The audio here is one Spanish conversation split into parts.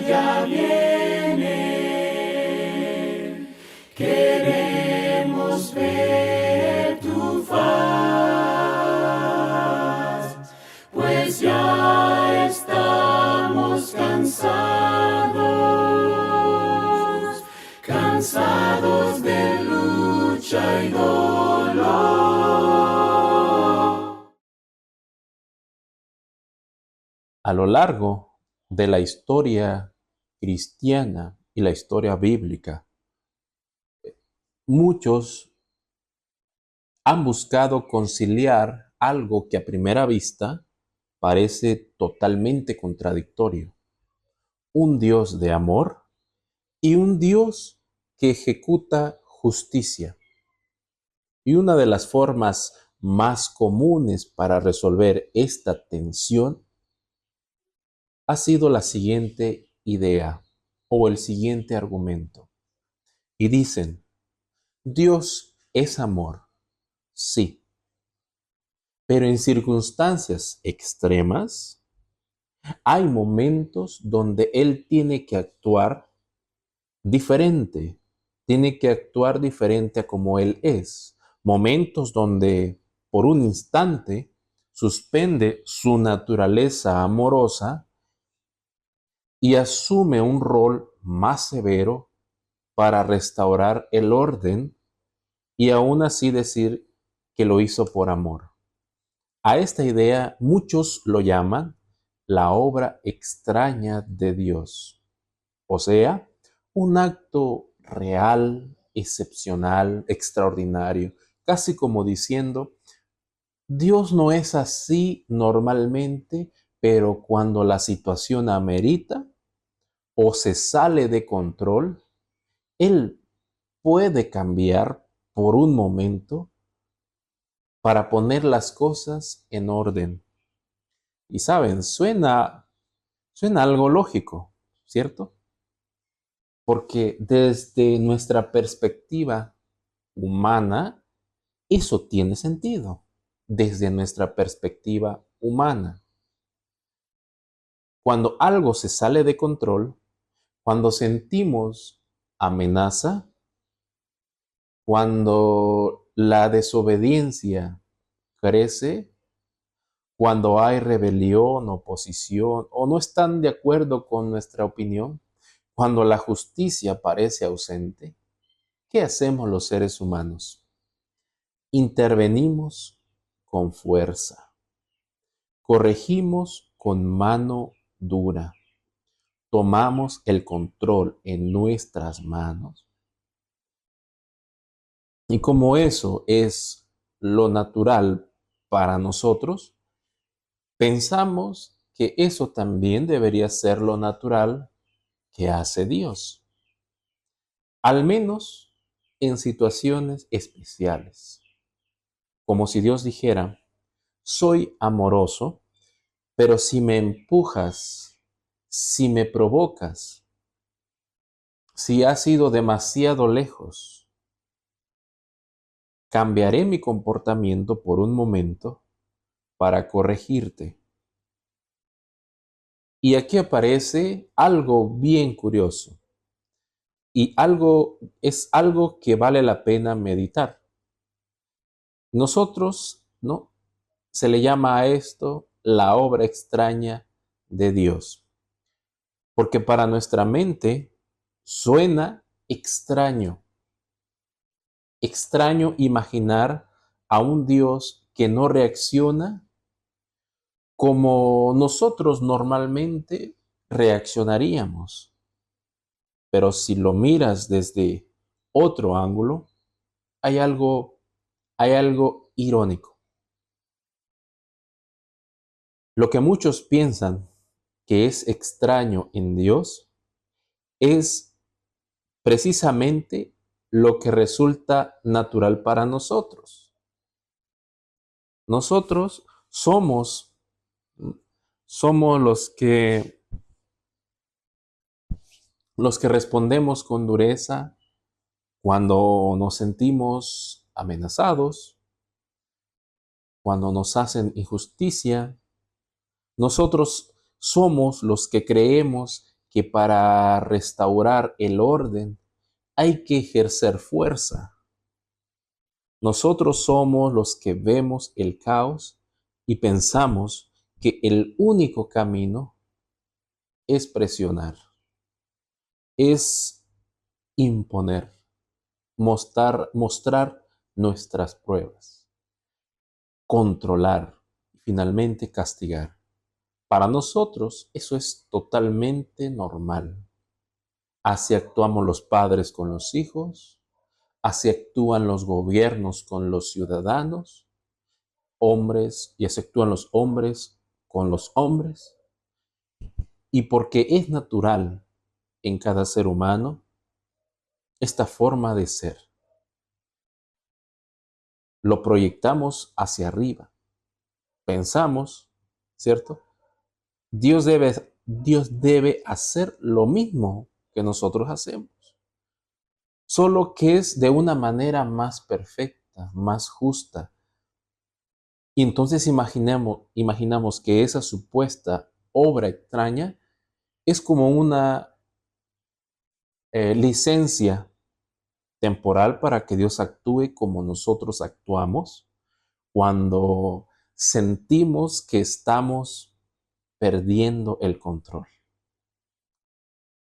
ya viene. Queremos ver tu faz, pues ya estamos cansados, cansados de lucha y dolor. A lo largo de la historia cristiana y la historia bíblica, muchos han buscado conciliar algo que a primera vista parece totalmente contradictorio. Un Dios de amor y un Dios que ejecuta justicia. Y una de las formas más comunes para resolver esta tensión ha sido la siguiente idea o el siguiente argumento. Y dicen, Dios es amor, sí, pero en circunstancias extremas hay momentos donde Él tiene que actuar diferente, a como Él es. Momentos donde por un instante suspende su naturaleza amorosa y asume un rol más severo para restaurar el orden y aún así decir que lo hizo por amor. A esta idea muchos lo llaman la obra extraña de Dios, o sea, un acto real, excepcional, extraordinario, casi como diciendo, Dios no es así normalmente, pero cuando la situación amerita o se sale de control, Él puede cambiar por un momento para poner las cosas en orden. Y saben, suena algo lógico, ¿cierto? Porque desde nuestra perspectiva humana, eso tiene sentido. Desde nuestra perspectiva humana. Cuando algo se sale de control, cuando sentimos amenaza, cuando la desobediencia crece, cuando hay rebelión, oposición o no están de acuerdo con nuestra opinión, cuando la justicia parece ausente, ¿qué hacemos los seres humanos? Intervenimos con fuerza, corregimos con mano dura, tomamos el control en nuestras manos. Y como eso es lo natural para nosotros, pensamos que eso también debería ser lo natural que hace Dios, al menos en situaciones especiales, como si Dios dijera, soy amoroso, pero si me empujas, si me provocas, si has ido demasiado lejos, cambiaré mi comportamiento por un momento para corregirte. Y aquí aparece algo bien curioso y es algo que vale la pena meditar. Nosotros, ¿no? Se le llama a esto la obra extraña de Dios, porque para nuestra mente suena extraño imaginar a un Dios que no reacciona como nosotros normalmente reaccionaríamos. Pero si lo miras desde otro ángulo, hay algo irónico. Lo que muchos piensan que es extraño en Dios es precisamente lo que resulta natural para nosotros. Nosotros somos los que respondemos con dureza cuando nos sentimos amenazados, cuando nos hacen injusticia. Nosotros somos los que creemos que para restaurar el orden hay que ejercer fuerza. Nosotros somos los que vemos el caos y pensamos que el único camino es presionar, es imponer, mostrar nuestras pruebas, controlar y finalmente castigar. Para nosotros eso es totalmente normal. Así actuamos los padres con los hijos, así actúan los gobiernos con los ciudadanos, hombres, y así actúan los hombres con los hombres. Y porque es natural en cada ser humano esta forma de ser, lo proyectamos hacia arriba. Pensamos, ¿cierto? Dios debe hacer lo mismo que nosotros hacemos, solo que es de una manera más perfecta, más justa. Y entonces imaginamos que esa supuesta obra extraña es como una licencia temporal para que Dios actúe como nosotros actuamos cuando sentimos que estamos perdiendo el control.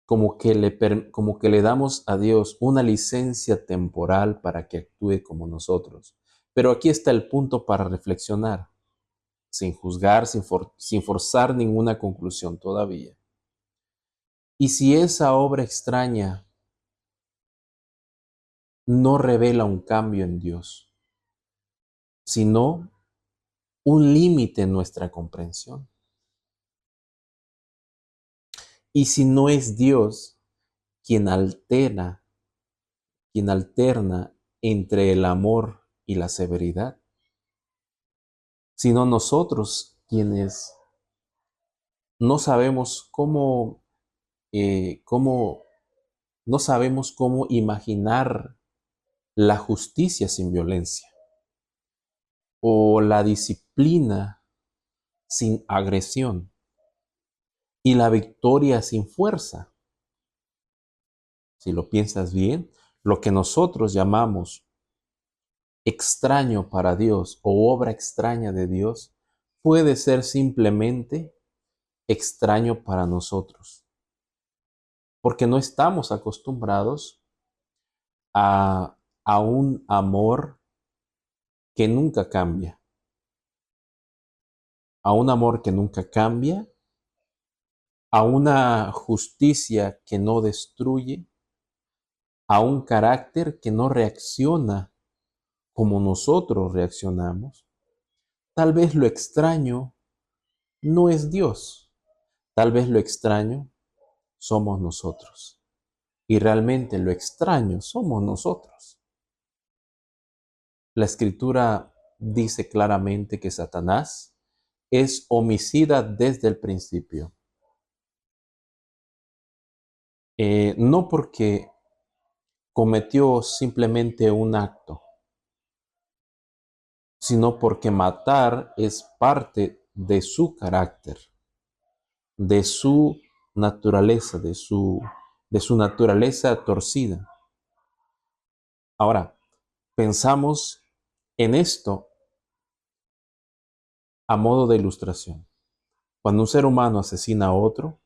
Como que le damos a Dios una licencia temporal para que actúe como nosotros. Pero aquí está el punto para reflexionar, sin juzgar, sin forzar ninguna conclusión todavía. Y si esa obra extraña no revela un cambio en Dios, sino un límite en nuestra comprensión. Y si no es Dios quien alterna entre el amor y la severidad, sino nosotros quienes no sabemos no sabemos cómo imaginar la justicia sin violencia o la disciplina sin agresión y la victoria sin fuerza. Si lo piensas bien, lo que nosotros llamamos extraño para Dios o obra extraña de Dios puede ser simplemente extraño para nosotros, porque no estamos acostumbrados a un amor que nunca cambia, a un amor que nunca cambia, a una justicia que no destruye, a un carácter que no reacciona como nosotros reaccionamos. Tal vez lo extraño no es Dios, tal vez lo extraño somos nosotros. Y realmente lo extraño somos nosotros. La Escritura dice claramente que Satanás es homicida desde el principio. No porque cometió simplemente un acto, sino porque matar es parte de su carácter, de su naturaleza, de su naturaleza torcida. Ahora, pensamos en esto a modo de ilustración. Cuando un ser humano asesina a otro,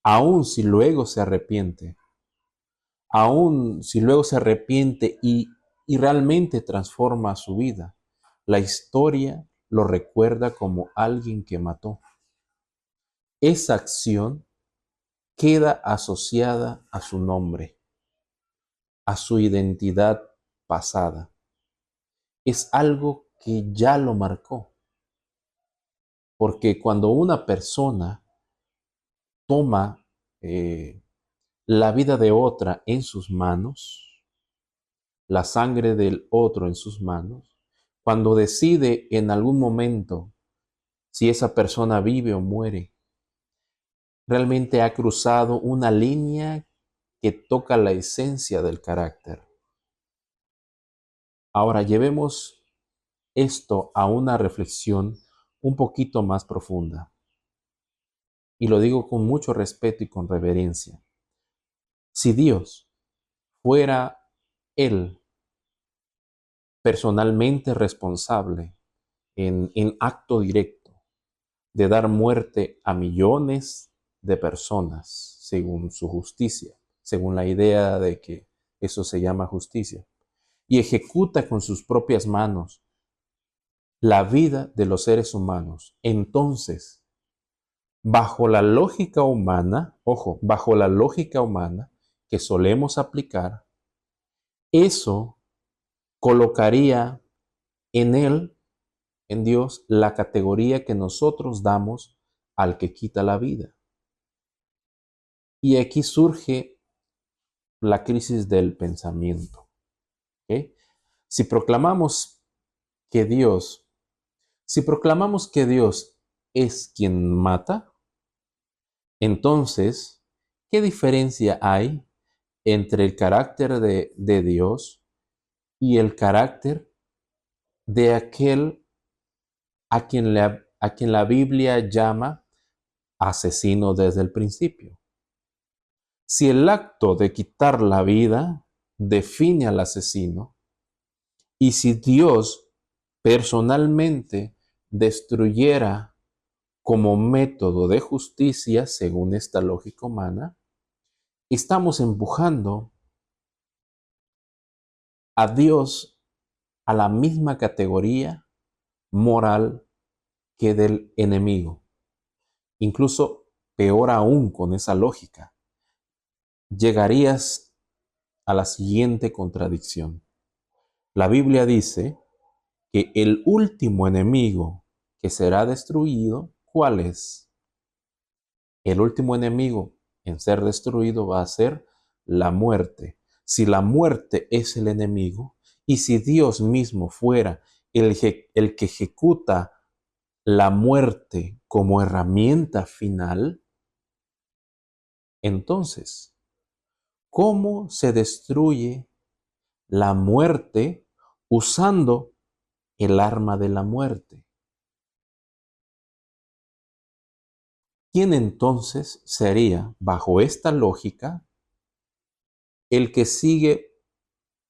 aun si luego se arrepiente, y realmente transforma su vida, la historia lo recuerda como alguien que mató. Esa acción queda asociada a su nombre, a su identidad pasada. Es algo que ya lo marcó. Porque cuando una persona toma la vida de otra en sus manos, la sangre del otro en sus manos, cuando decide en algún momento si esa persona vive o muere, realmente ha cruzado una línea que toca la esencia del carácter. Ahora llevemos esto a una reflexión un poquito más profunda. y lo digo con mucho respeto y con reverencia, si Dios fuera Él personalmente responsable en acto directo de dar muerte a millones de personas según su justicia, según la idea de que eso se llama justicia, y ejecuta con sus propias manos la vida de los seres humanos, entonces, bajo la lógica humana, ojo, bajo la lógica humana que solemos aplicar, eso colocaría en Él, en Dios, la categoría que nosotros damos al que quita la vida. Y aquí surge la crisis del pensamiento. ¿Ok? Si proclamamos que Dios, si proclamamos que Dios es quien mata, entonces, ¿qué diferencia hay entre el carácter de Dios y el carácter de aquel a quien la Biblia llama asesino desde el principio? Si el acto de quitar la vida define al asesino, y si Dios personalmente destruyera como método de justicia, según esta lógica humana, estamos empujando a Dios a la misma categoría moral que del enemigo. Incluso peor aún con esa lógica, llegarías a la siguiente contradicción. La Biblia dice que el último enemigo que será destruido, ¿cuál es? El último enemigo en ser destruido va a ser la muerte. Si la muerte es el enemigo, y si Dios mismo fuera el que ejecuta la muerte como herramienta final, entonces, ¿cómo se destruye la muerte usando el arma de la muerte? ¿Quién entonces sería, bajo esta lógica, el que sigue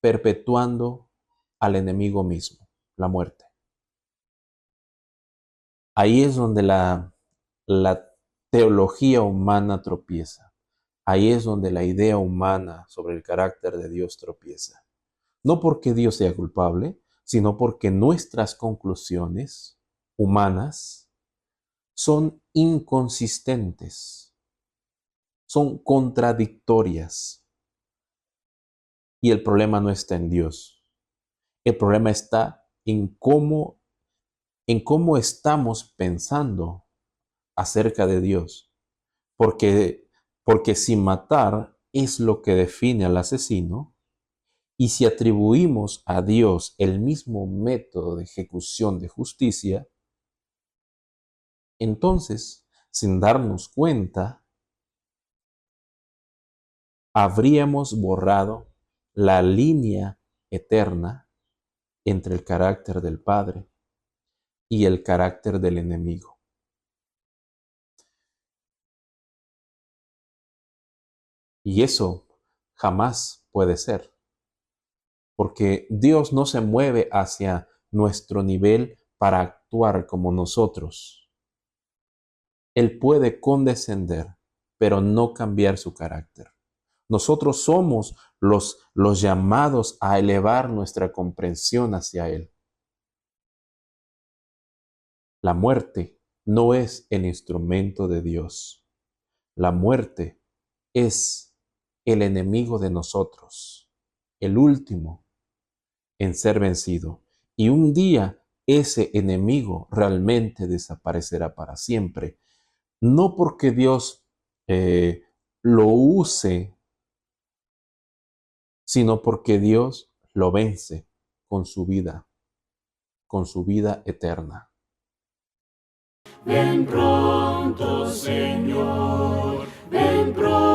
perpetuando al enemigo mismo, la muerte? Ahí es donde la teología humana tropieza. Ahí es donde la idea humana sobre el carácter de Dios tropieza. No porque Dios sea culpable, sino porque nuestras conclusiones humanas son inconsistentes, son contradictorias. Y el problema no está en Dios. El problema está en cómo estamos pensando acerca de Dios. Porque si matar es lo que define al asesino, y si atribuimos a Dios el mismo método de ejecución de justicia, entonces, sin darnos cuenta, habríamos borrado la línea eterna entre el carácter del Padre y el carácter del enemigo. Y eso jamás puede ser, porque Dios no se mueve hacia nuestro nivel para actuar como nosotros. Él puede condescender, pero no cambiar su carácter. Nosotros somos los llamados a elevar nuestra comprensión hacia Él. La muerte no es el instrumento de Dios. La muerte es el enemigo de nosotros, el último en ser vencido. Y un día ese enemigo realmente desaparecerá para siempre. No porque Dios lo use, sino porque Dios lo vence con su vida eterna. Ven pronto, Señor, ven pronto.